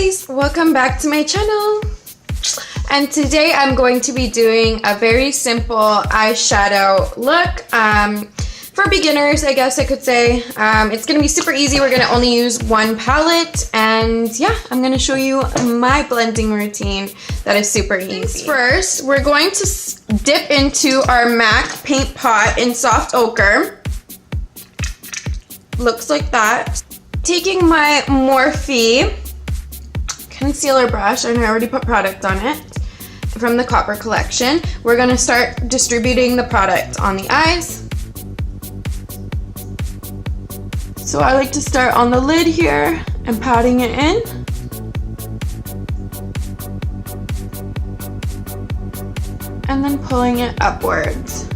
guys, welcome back to my channel. And today I'm going to be doing a very simple eyeshadow look for beginners, I guess I could say. It's gonna be super easy. We're gonna only use one palette, and yeah, I'm gonna show you my blending routine that is super easy. First, we're going to dip into our MAC paint pot in soft ochre. Looks like that. Taking my Morphe concealer brush, and I already put product on it, from the Copper collection. We're gonna start distributing the product on the eyes. So I like to start on the lid here and patting it in. And then pulling it upwards.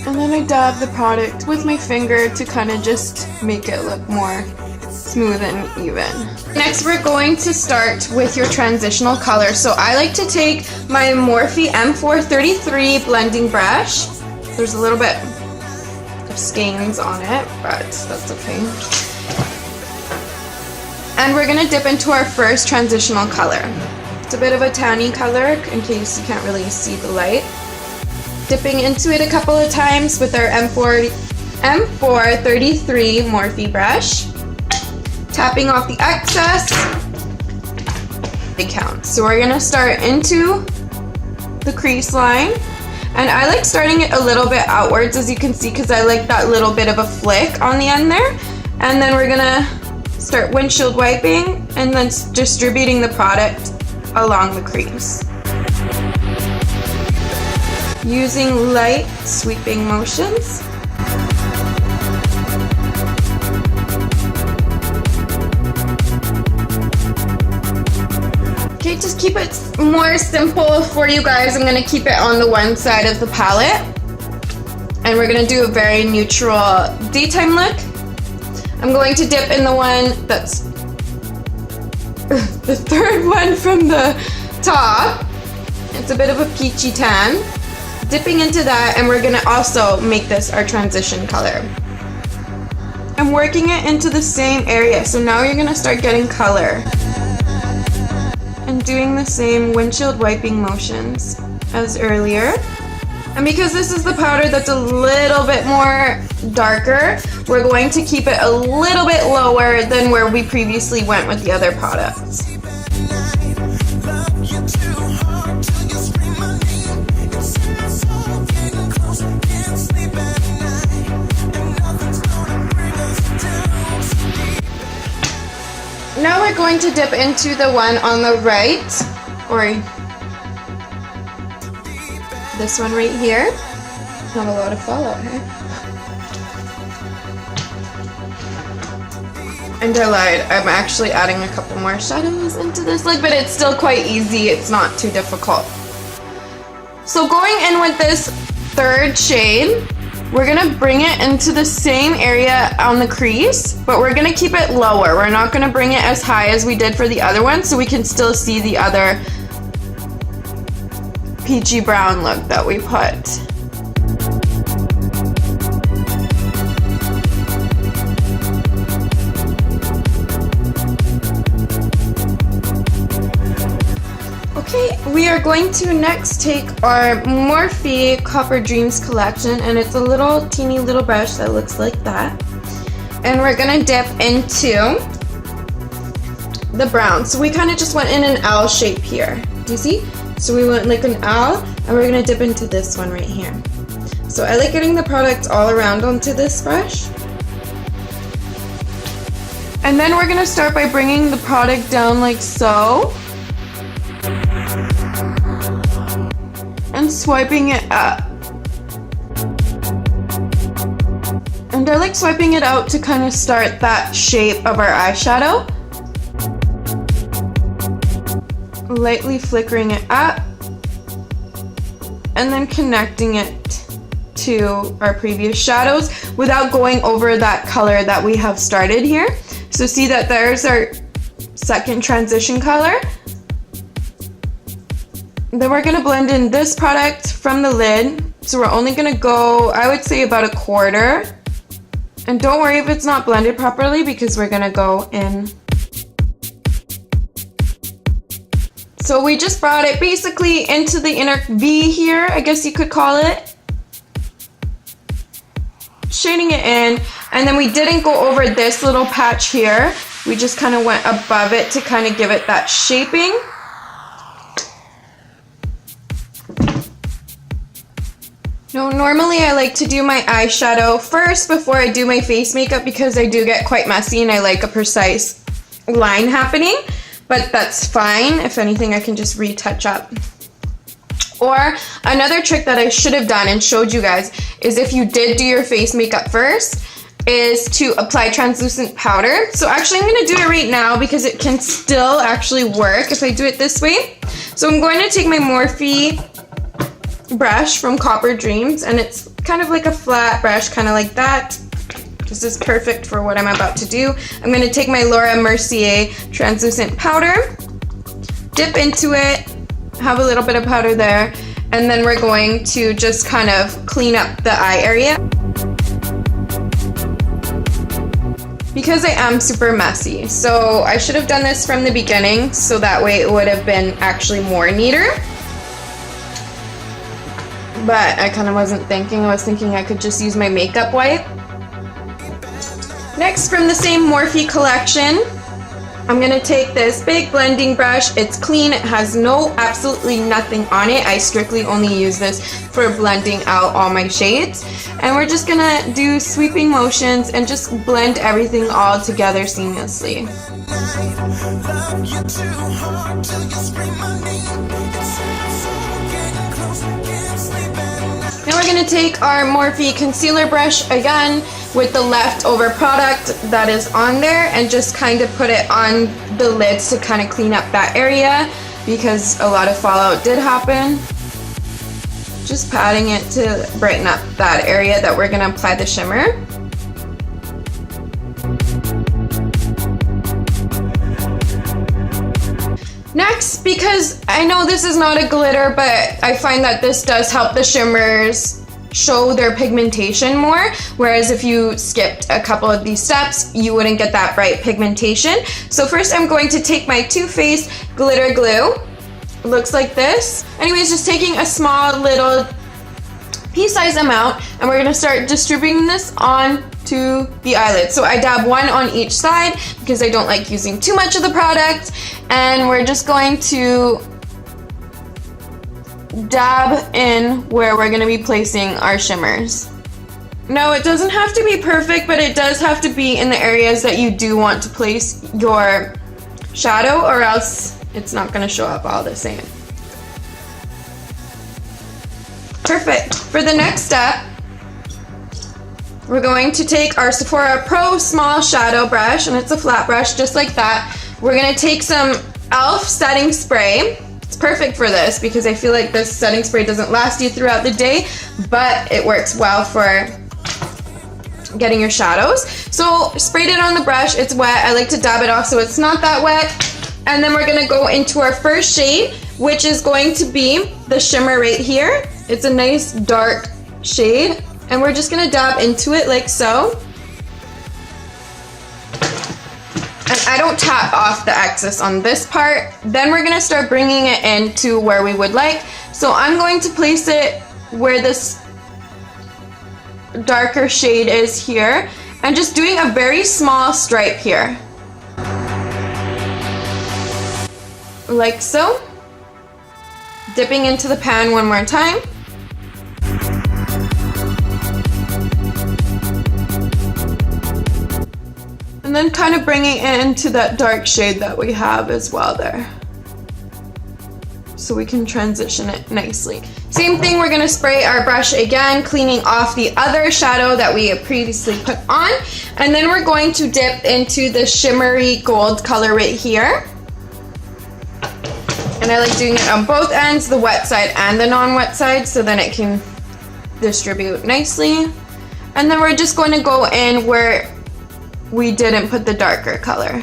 And then I dab the product with my finger to kind of just make it look more smooth and even. Next, we're going to start with your transitional color. So I like to take my Morphe M433 blending brush. There's a little bit of stains on it, but that's okay. And we're gonna dip into our first transitional color. It's a bit of a tawny color in case you can't really see the light. Dipping into it a couple of times with our M433 Morphe brush. Tapping off the excess. It counts. So we're gonna start into the crease line. And I like starting it a little bit outwards, as you can see, because I like that little bit of a flick on the end there. And then we're gonna start windshield wiping and then distributing the product along the crease. Using light sweeping motions. Okay, just keep it more simple for you guys. I'm gonna keep it on the one side of the palette. And we're gonna do a very neutral daytime look. I'm going to dip in the one that's the third one from the top. It's a bit of a peachy tan. Dipping into that, and we're gonna also make this our transition color. I'm working it into the same area, so now you're gonna start getting color. And doing the same windshield wiping motions as earlier. And because this is the powder that's a little bit more darker, we're going to keep it a little bit lower than where we previously went with the other products. Now we're going to dip into the one on the right, or this one right here. Not a lot of fallout here. And I lied, I'm actually adding a couple more shadows into this look, but it's still quite easy, it's not too difficult. So going in with this third shade, we're gonna bring it into the same area on the crease, but we're gonna keep it lower. We're not gonna bring it as high as we did for the other one, so we can still see the other peachy brown look that we put. Okay, we are going to next take our Morphe Copper Dreams collection, and it's a little teeny little brush that looks like that. And we're gonna dip into the brown. So we kind of just went in an L shape here. Do you see? So we went like an L, and we're gonna dip into this one right here. So I like getting the product all around onto this brush. And then we're gonna start by bringing the product down like so. And swiping it up. And I like swiping it out to kind of start that shape of our eyeshadow. Lightly flickering it up. And then connecting it to our previous shadows without going over that color that we have started here. So see that there's our second transition color. Then we're gonna blend in this product from the lid. So we're only gonna go, I would say about 1/4. And don't worry if it's not blended properly because we're gonna go in. So we just brought it basically into the inner V here, I guess you could call it. Shading it in, and then we didn't go over this little patch here. We just kind of went above it to kind of give it that shaping. Now, normally I like to do my eyeshadow first before I do my face makeup because I do get quite messy and I like a precise line happening, but that's fine. If anything, I can just retouch up. Or another trick that I should have done and showed you guys is if you did do your face makeup first, is to apply translucent powder. So actually I'm gonna do it right now because it can still actually work if I do it this way. So I'm going to take my Morphe brush from Copper Dreams, and it's kind of like a flat brush, kind of like that. This is perfect for what I'm about to do. I'm gonna take my Laura Mercier translucent powder, dip into it, have a little bit of powder there, and then we're going to just kind of clean up the eye area. Because I am super messy, so I should have done this from the beginning so that way it would have been actually more neater. But I kind of wasn't thinking. I was thinking I could just use my makeup wipe. Next, from the same Morphe collection, I'm going to take this big blending brush. It's clean. It has absolutely nothing on it. I strictly only use this for blending out all my shades. And we're just going to do sweeping motions and just blend everything all together seamlessly. Now we're going to take our Morphe concealer brush again with the leftover product that is on there and just kind of put it on the lids to kind of clean up that area because a lot of fallout did happen. Just patting it to brighten up that area that we're going to apply the shimmer. Next, because I know this is not a glitter, but I find that this does help the shimmers show their pigmentation more, whereas if you skipped a couple of these steps, you wouldn't get that bright pigmentation. So first I'm going to take my Too Faced glitter glue. It looks like this. Anyways, just taking a small little pea-sized amount, and we're gonna start distributing this onto the eyelid. So I dab one on each side because I don't like using too much of the product, and we're just going to dab in where we're gonna be placing our shimmers. Now, it doesn't have to be perfect, but it does have to be in the areas that you do want to place your shadow, or else it's not gonna show up all the same. Perfect. For the next step, we're going to take our Sephora Pro Small Shadow Brush, and it's a flat brush just like that. We're going to take some e.l.f. setting spray. It's perfect for this because I feel like this setting spray doesn't last you throughout the day, but it works well for getting your shadows. So sprayed it on the brush. It's wet. I like to dab it off so it's not that wet. And then we're going to go into our first shade, which is going to be the shimmer right here. It's a nice dark shade, and we're just gonna dab into it like so. And I don't tap off the excess on this part. Then we're gonna start bringing it into where we would like. So I'm going to place it where this darker shade is here, and just doing a very small stripe here. Like so. Dipping into the pan one more time. And then kind of bringing it into that dark shade that we have as well there. So we can transition it nicely. Same thing, we're gonna spray our brush again, cleaning off the other shadow that we had previously put on. And then we're going to dip into the shimmery gold color right here. And I like doing it on both ends, the wet side and the non-wet side, so then it can distribute nicely. And then we're just going to go in where we didn't put the darker color.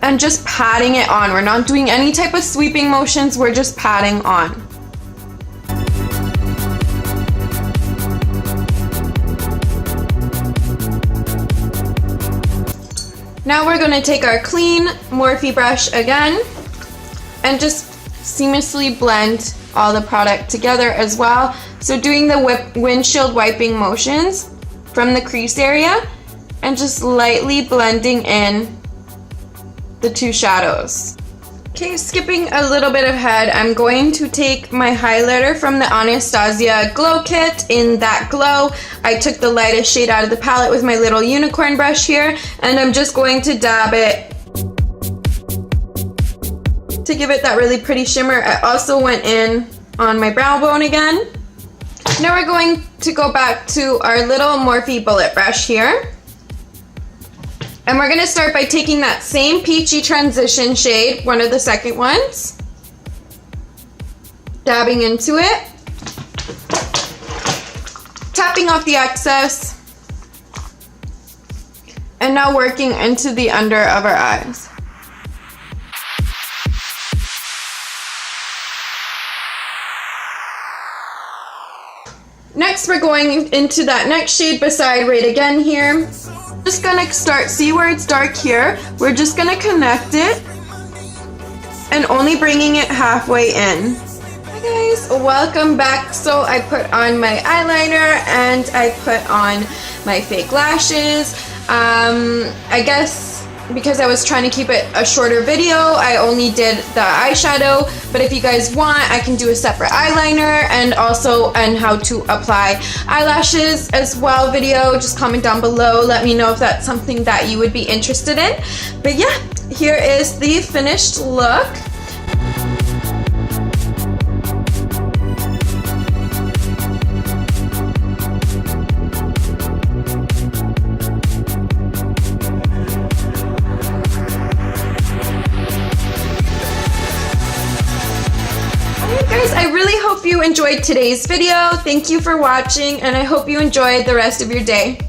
and just patting it on. We're not doing any type of sweeping motions, we're just patting on. Now we're going to take our clean Morphe brush again and just seamlessly blend all the product together as well. So doing the windshield wiping motions from the crease area and just lightly blending in the two shadows. Okay, skipping a little bit ahead, I'm going to take my highlighter from the Anastasia Glow Kit in That Glow. I took the lightest shade out of the palette with my little unicorn brush here, and I'm just going to dab it to give it that really pretty shimmer. I also went in on my brow bone again. Now we're going to go back to our little Morphe bullet brush here. And we're gonna start by taking that same peachy transition shade, one of the second ones, dabbing into it, tapping off the excess, and now working into the under of our eyes. Next, we're going into that next shade beside right again here. Just gonna start, see where it's dark here? We're just gonna connect it and only bringing it halfway in. Hi guys, welcome back. So I put on my eyeliner and I put on my fake lashes. I guess because I was trying to keep it a shorter video, I only did the eyeshadow, but if you guys want, I can do a separate eyeliner and also how to apply eyelashes as well video. Just comment down below, let me know if that's something that you would be interested in. But yeah, here is the finished look. Guys, I really hope you enjoyed today's video. Thank you for watching, and I hope you enjoyed the rest of your day.